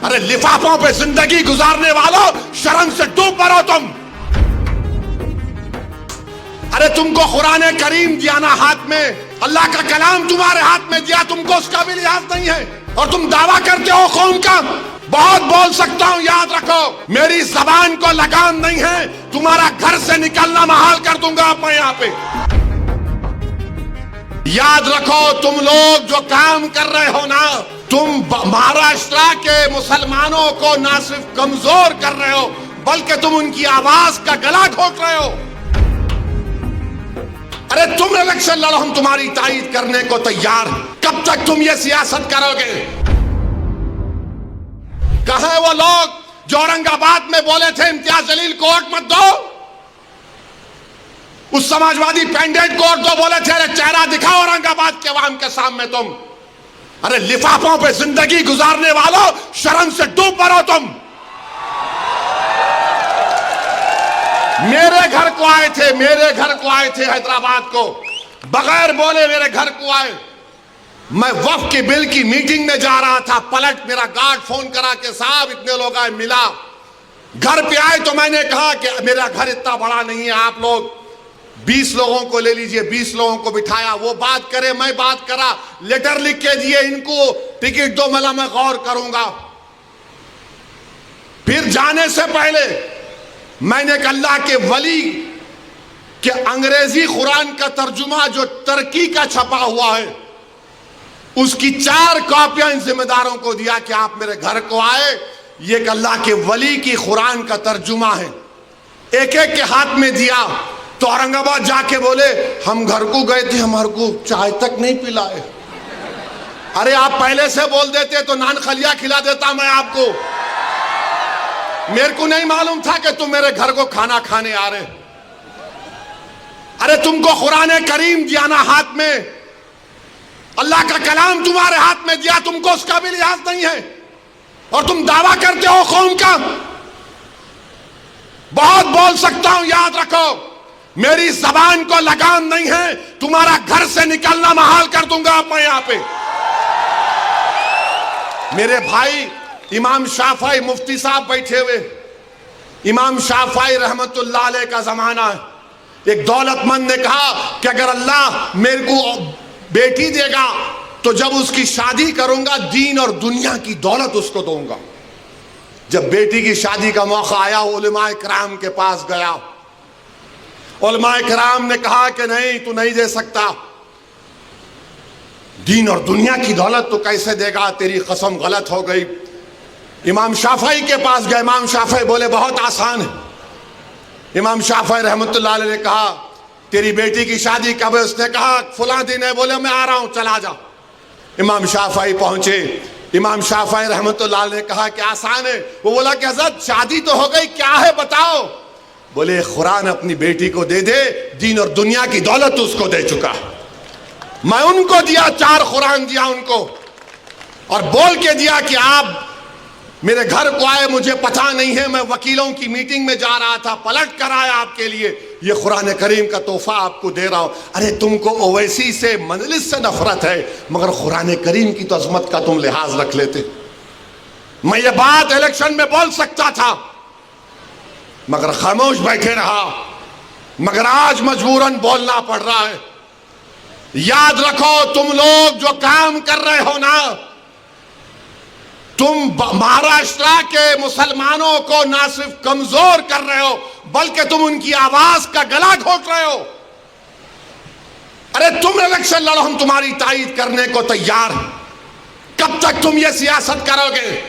ارے لفافوں پہ زندگی گزارنے والوں، شرم سے ڈوب مرو تم۔ ارے تم کو قرآن کریم دیا نا ہاتھ میں، اللہ کا کلام تمہارے ہاتھ میں دیا، تم کو اس کا بھی لحاظ نہیں ہے، اور تم دعویٰ کرتے ہو قوم کا۔ بہت بول سکتا ہوں، یاد رکھو میری زبان کو لگام نہیں ہے، تمہارا گھر سے نکلنا محال کر دوں گا میں یہاں پہ۔ یاد رکھو تم لوگ جو کام کر رہے ہو نا، تم مہاراشٹرا کے مسلمانوں کو نہ صرف کمزور کر رہے ہو بلکہ تم ان کی آواز کا گلا گھونٹ رہے ہو۔ ارے تم الیکشن لڑو، ہم تمہاری تائید کرنے کو تیار۔ کب تک تم یہ سیاست کرو گے؟ کہاں وہ لوگ جو اورنگ آباد میں بولے تھے امتیاز جلیل کو ووٹ مت دو؟ اس سماجوادی پینڈیٹ کو ووٹ دو بولے تھے، ارے چہرہ دکھاؤ اورنگ آباد کے عوام کے سامنے تم۔ ارے لفافوں پہ زندگی گزارنے والوں، شرم سے ڈوب مرو تم۔ میرے گھر کو آئے تھے حیدرآباد کو، بغیر بولے میرے گھر کو آئے۔ میں وقف کے بل کی میٹنگ میں جا رہا تھا، پلٹ میرا گارڈ فون کرا کہ صاحب اتنے لوگ آئے، ملا۔ گھر پہ آئے تو میں نے کہا کہ میرا گھر اتنا بڑا نہیں ہے، آپ لوگ 20 لوگوں کو لے لیجئے۔ 20 لوگوں کو بٹھایا، وہ بات کرے میں بات کرا، لیٹر لکھ کے دیے، ان کو ٹکٹ دو، میں غور کروں گا۔ پھر جانے سے پہلے میں نے کہا اللہ کے ولی کہ انگریزی قرآن کا ترجمہ جو ترکی کا چھپا ہوا ہے، اس کی 4 کاپیاں ان ذمہ داروں کو دیا کہ آپ میرے گھر کو آئے، یہ کہ اللہ کے ولی کی قرآن کا ترجمہ ہے۔ ایک ایک کے ہاتھ میں دیا تو اورنگ آباد جا کے بولے ہم گھر کو گئے تھے، ہمارے کو چائے تک نہیں پلائے۔ ارے آپ پہلے سے بول دیتے تو نان خلیہ کھلا دیتا میں آپ کو۔ میرے کو نہیں معلوم تھا کہ تم میرے گھر کو کھانا کھانے آ رہے۔ ارے تم کو قرآن کریم دیا نا ہاتھ میں، اللہ کا کلام تمہارے ہاتھ میں دیا، تم کو اس کا بھی لحاظ نہیں ہے، اور تم دعویٰ کرتے ہو قوم کا۔ بہت بول سکتا ہوں، یاد رکھو میری زبان کو لگام نہیں ہے، تمہارا گھر سے نکلنا محال کر دوں گا میں یہاں پہ۔ میرے بھائی امام شافعی مفتی صاحب بیٹھے ہوئے، امام شافعی رحمت اللہ علیہ کا زمانہ ہے۔ ایک دولت مند نے کہا کہ اگر اللہ میرے کو بیٹی دے گا تو جب اس کی شادی کروں گا دین اور دنیا کی دولت اس کو دوں گا۔ جب بیٹی کی شادی کا موقع آیا علماء کرام کے پاس گیا، علماء کرام نے کہا کہ نہیں تو نہیں دے سکتا، دین اور دنیا کی دولت تو کیسے دے گا، تیری قسم غلط ہو گئی۔ امام شافعی کے پاس گئے، امام شافعی بولے بہت آسان ہے۔ امام شافعی رحمت اللہ علیہ نے کہا تیری بیٹی کی شادی کب ہے؟ اس نے کہا فلاں دن ہے۔ بولے میں آ رہا ہوں، چلا جا۔ امام شافعی پہنچے، امام شافعی رحمت اللہ علیہ نے کہا کہ آسان ہے۔ وہ بولا کہ حضرت شادی تو ہو گئی، کیا ہے بتاؤ؟ بولے قرآن اپنی بیٹی کو دے دے، دین اور دنیا کی دولت اس کو دے چکا۔ میں ان کو دیا، 4 قرآن دیا ان کو، اور بول کے دیا کہ آپ میرے گھر کو آئے، مجھے پتہ نہیں ہے، میں وکیلوں کی میٹنگ میں جا رہا تھا، پلٹ کر آیا آپ کے لیے، یہ قرآن کریم کا تحفہ آپ کو دے رہا ہوں۔ ارے تم کو اویسی سے مجلس سے نفرت ہے، مگر قرآن کریم کی تو عظمت کا تم لحاظ رکھ لیتے۔ میں یہ بات الیکشن میں بول سکتا تھا مگر خاموش بیٹھے رہا، مگر آج مجبوراً بولنا پڑ رہا ہے۔ یاد رکھو تم لوگ جو کام کر رہے ہو نا، تم مہاراشٹرا کے مسلمانوں کو نہ صرف کمزور کر رہے ہو بلکہ تم ان کی آواز کا گلا گھونٹ رہے ہو۔ ارے تم الیکشن لڑو، ہم تمہاری تائید کرنے کو تیار ہیں۔ کب تک تم یہ سیاست کرو گے؟